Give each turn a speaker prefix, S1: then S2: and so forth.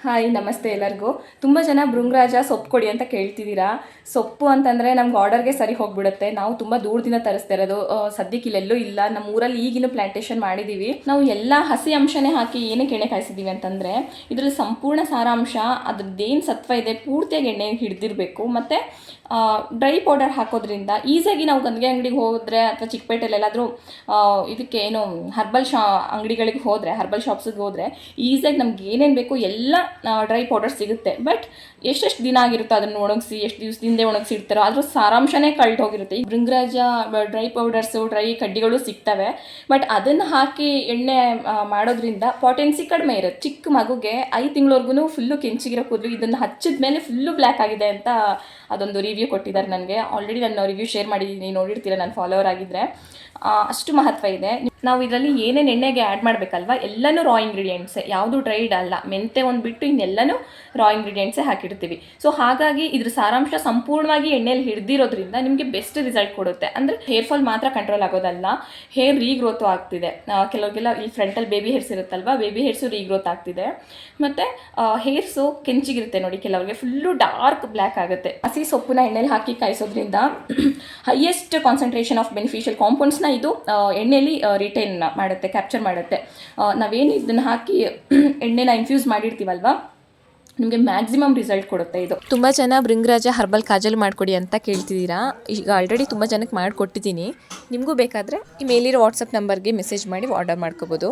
S1: Hi ನಮಸ್ತೆ ಎಲ್ಲರಿಗೂ. ತುಂಬ ಜನ ಭೃಂಗರಾಜ ಸೊಪ್ಪು ಕೊಡಿ ಅಂತ ಕೇಳ್ತಿದ್ದೀರಾ. ಸೊಪ್ಪು ಅಂತಂದರೆ ನಮ್ಗೆ ಆರ್ಡರ್ಗೆ ಸರಿ ಹೋಗ್ಬಿಡುತ್ತೆ. ನಾವು ತುಂಬ ದೂರದಿಂದ ತರಿಸ್ತಾ ಇರೋದು, ಸದ್ಯಕ್ಕೆ ಇಲ್ಲೆಲ್ಲೂ ಇಲ್ಲ. ನಮ್ಮ ಊರಲ್ಲಿ ಈಗಿನ ಪ್ಲಾಂಟೇಶನ್ ಮಾಡಿದ್ದೀವಿ. ನಾವು ಎಲ್ಲ ಹಸಿ ಅಂಶನೇ ಹಾಕಿ ಏನಕ್ಕೆ ಎಣ್ಣೆ ಕಾಯಿಸಿದ್ದೀವಿ ಅಂತಂದರೆ ಇದರಲ್ಲಿ ಸಂಪೂರ್ಣ ಸಾರಾಂಶ, ಅದ್ರದ್ದೇನು ಸತ್ವ ಇದೆ ಪೂರ್ತಿಯಾಗಿ ಎಣ್ಣೆ ಹಿಡಿದಿರಬೇಕು. ಮತ್ತು ಡ್ರೈ ಪೌಡರ್ ಹಾಕೋದ್ರಿಂದ ಈಸಿಯಾಗಿ ನಾವು ಗಂದಿಗೆ ಅಂಗಡಿಗೆ ಹೋದರೆ ಅಥವಾ ಚಿಕ್ಕಪೇಟೆಯಲ್ಲಿ ಎಲ್ಲಾದರೂ ಇದಕ್ಕೆ ಏನು ಹರ್ಬಲ್ ಅಂಗಡಿಗಳಿಗೆ ಹೋದರೆ, ಹರ್ಬಲ್ ಶಾಪ್ಸಿಗೆ ಹೋದರೆ ಈಸಿಯಾಗಿ ನಮ್ಗೆ ಏನೇನು ಬೇಕು ಎಲ್ಲ ಡ್ರೈ ಪೌಡರ್ ಸಿಗುತ್ತೆ. ಬಟ್ ಎಷ್ಟೆಷ್ಟು ದಿನ ಆಗಿರುತ್ತೋ ಅದನ್ನು ಒಣಗಿಸಿ, ಎಷ್ಟು ದಿವಸದಿಂದ ಒಣಗಿಸಿಡ್ತಾರೋ ಅದ್ರ ಸಾರಾಂಶನೇ ಕಳ್ದು ಹೋಗಿರುತ್ತೆ. ಈ ಭೃಂಗರಾಜ ಡ್ರೈ ಪೌಡರ್ಸು, ಡ್ರೈ ಕಡ್ಡಿಗಳು ಸಿಗ್ತವೆ. ಬಟ್ ಅದನ್ನು ಹಾಕಿ ಎಣ್ಣೆ ಮಾಡೋದ್ರಿಂದ ಪಾಟೆನ್ಸಿ ಕಡಿಮೆ ಇರುತ್ತೆ. ಚಿಕ್ಕ ಮಗುಗೆ 5 ತಿಂಗಳವರೆಗೂ ಫುಲ್ಲು ಕೆಂಚಿಗಿರೋ ಕೂದಲು ಇದನ್ನು ಹಚ್ಚಿದ ಮೇಲೆ ಫುಲ್ಲು ಬ್ಲ್ಯಾಕ್ ಆಗಿದೆ ಅಂತ ಅದೊಂದು ರಿವ್ಯೂ ಕೊಟ್ಟಿದ್ದಾರೆ ನನಗೆ. ಆಲ್ರೆಡಿ ನಾನು ರಿವ್ಯೂ ಶೇರ್ ಮಾಡಿದ್ದೀನಿ, ನೋಡಿರ್ತೀರ ನನ್ನ ಫಾಲೋವರ್ ಆಗಿದ್ದರೆ. ಅಷ್ಟು ಮಹತ್ವ ಇದೆ. ನಾವು ಇದರಲ್ಲಿ ಏನೇನು ಎಣ್ಣೆಗೆ ಆ್ಯಡ್ ಮಾಡಬೇಕಲ್ವ ಎಲ್ಲನೂ ರಾ ಇಂಗ್ರೀಡಿಯೆಂಟ್ಸೇ, ಯಾವುದು ಡ್ರೈಡ್ ಅಲ್ಲ. ಮೆಂತೆ ಒಂದು ಬಿಟ್ಟು ಇನ್ನೆಲ್ಲನೂ ರಾ ಇಂಗ್ರೀಡಿಯೆಂಟ್ಸೇ ಹಾಕಿಡ್ತೀವಿ. ಸೊ ಹಾಗಾಗಿ ಇದ್ರ ಸಾರಾಂಶ ಸಂಪೂರ್ಣವಾಗಿ ಎಣ್ಣೆಯಲ್ಲಿ ಹಿಡಿದಿರೋದ್ರಿಂದ ನಿಮಗೆ ಬೆಸ್ಟ್ ರಿಸಲ್ಟ್ ಕೊಡುತ್ತೆ. ಅಂದರೆ ಹೇರ್ ಫಾಲ್ ಮಾತ್ರ ಕಂಟ್ರೋಲ್ ಆಗೋದಲ್ಲ, ಹೇರ್ ರೀಗ್ರೋತು ಆಗ್ತಿದೆ. ಕೆಲವರಿಗೆಲ್ಲ ಇಲ್ಲಿ ಫ್ರಂಟಲ್ಲಿ ಬೇಬಿ ಹೇರ್ಸ್ ಇರುತ್ತಲ್ವ, ಬೇಬಿ ಹೇರ್ಸು ರೀಗ್ರೋತ್ ಆಗ್ತಿದೆ. ಮತ್ತು ಹೇರ್ಸು ಕೆಂಚಿಗಿರುತ್ತೆ ನೋಡಿ, ಕೆಲವರಿಗೆ ಫುಲ್ಲು ಡಾರ್ಕ್ ಬ್ಲ್ಯಾಕ್ ಆಗುತ್ತೆ. ಹಸಿ ಸೊಪ್ಪನ್ನ ಎಣ್ಣೆಲಿ ಹಾಕಿ ಕಾಯಿಸೋದ್ರಿಂದ ಹೈಯೆಸ್ಟ್ ಕಾನ್ಸಂಟ್ರೇಷನ್ ಆಫ್ ಬೆನಿಫಿಷಿಯಲ್ ಕಾಂಪೌಂಡ್ಸ್ನ ಇದು ಎಣ್ಣೆಯಲ್ಲಿ ರಿಟೈನ್ ಮಾಡುತ್ತೆ, ಕ್ಯಾಪ್ಚರ್ ಮಾಡುತ್ತೆ. ನಾವೇನು ಇದನ್ನು ಹಾಕಿ ಎಣ್ಣೆನ ಇನ್ಫ್ಯೂಸ್ ಮಾಡಿರ್ತೀವಲ್ವ, ನಿಮಗೆ ಮ್ಯಾಕ್ಸಿಮಮ್ ರಿಸಲ್ಟ್ ಕೊಡುತ್ತೆ ಇದು.
S2: ತುಂಬ ಜನ ಭೃಂಗರಾಜ ಹರ್ಬಲ್ ಕಾಜಲ್ ಮಾಡಿಕೊಡಿ ಅಂತ ಕೇಳ್ತಿದ್ದೀರಾ. ಈಗ ಆಲ್ರೆಡಿ ತುಂಬ ಜನಕ್ಕೆ ಮಾಡಿಕೊಟ್ಟಿದ್ದೀನಿ. ನಿಮಗೂ ಬೇಕಾದರೆ ಈ ಮೇಲಿರೋ ವಾಟ್ಸಪ್ ನಂಬರ್ಗೆ ಮೆಸೇಜ್ ಮಾಡಿ ಆರ್ಡರ್ ಮಾಡ್ಕೋಬೋದು.